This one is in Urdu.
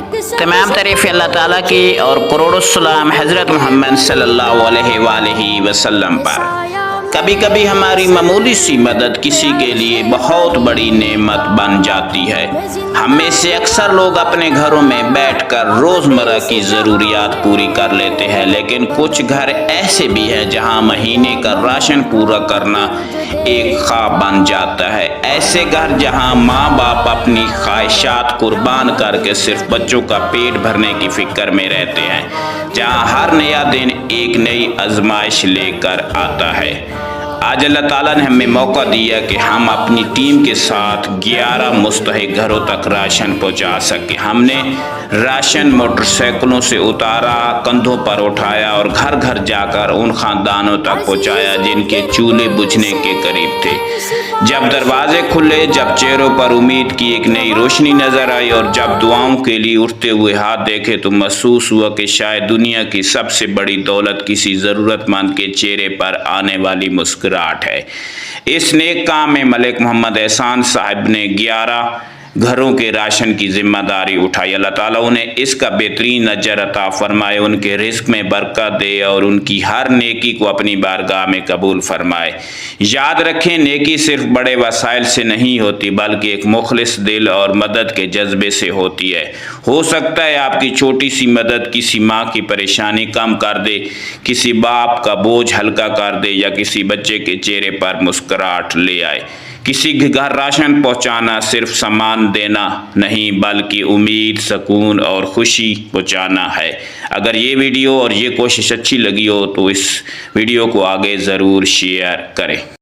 تمام تعریف اللہ تعالیٰ کی اور کروڑ السلام حضرت محمد صلی اللہ علیہ وآلہ وسلم پر۔ کبھی کبھی ہماری معمولی سی مدد کسی کے لیے بہت بڑی نعمت بن جاتی ہے۔ ہم میں سے اکثر لوگ اپنے گھروں میں بیٹھ کر روزمرہ کی ضروریات پوری کر لیتے ہیں، لیکن کچھ گھر ایسے بھی ہیں جہاں مہینے کا راشن پورا کرنا ایک خواب بن جاتا ہے۔ ایسے گھر جہاں ماں باپ اپنی خواہشات قربان کر کے صرف بچوں کا پیٹ بھرنے کی فکر میں رہتے ہیں، جہاں ہر نیا دن ایک نئی آزمائش لے کر آتا ہے۔ آج اللہ تعالیٰ نے ہمیں موقع دیا کہ ہم اپنی ٹیم کے ساتھ 11 مستحق گھروں تک راشن پہنچا سکیں۔ ہم نے راشن موٹر سائیکلوں سے اتارا، کندھوں پر اٹھایا اور گھر گھر جا کر ان خاندانوں تک پہنچایا جن کے چولہے بجھنے کے قریب تھے۔ جب دروازے کھلے، جب چہروں پر امید کی ایک نئی روشنی نظر آئی اور جب دعاؤں کے لیے اٹھتے ہوئے ہاتھ دیکھے تو محسوس ہوا کہ شاید دنیا کی سب سے بڑی دولت کسی ضرورت مند کے چہرے پر آنے والی مسکراہٹ ہے۔ اس نیک کام میں ملک محمد احسان صاحب نے 11 گھروں کے راشن کی ذمہ داری اٹھائی۔ اللہ تعالیٰ انہیں اس کا بہترین اجر عطا فرمائے، ان کے رزق میں برکت دے اور ان کی ہر نیکی کو اپنی بارگاہ میں قبول فرمائے۔ یاد رکھیں، نیکی صرف بڑے وسائل سے نہیں ہوتی بلکہ ایک مخلص دل اور مدد کے جذبے سے ہوتی ہے۔ ہو سکتا ہے آپ کی چھوٹی سی مدد کسی ماں کی پریشانی کم کر دے، کسی باپ کا بوجھ ہلکا کر دے یا کسی بچے کے چہرے پر مسکراہٹ لے آئے۔ کسی کے گھر راشن پہنچانا صرف سامان دینا نہیں بلکہ امید، سکون اور خوشی پہنچانا ہے۔ اگر یہ ویڈیو اور یہ کوشش اچھی لگی ہو تو اس ویڈیو کو آگے ضرور شیئر کریں۔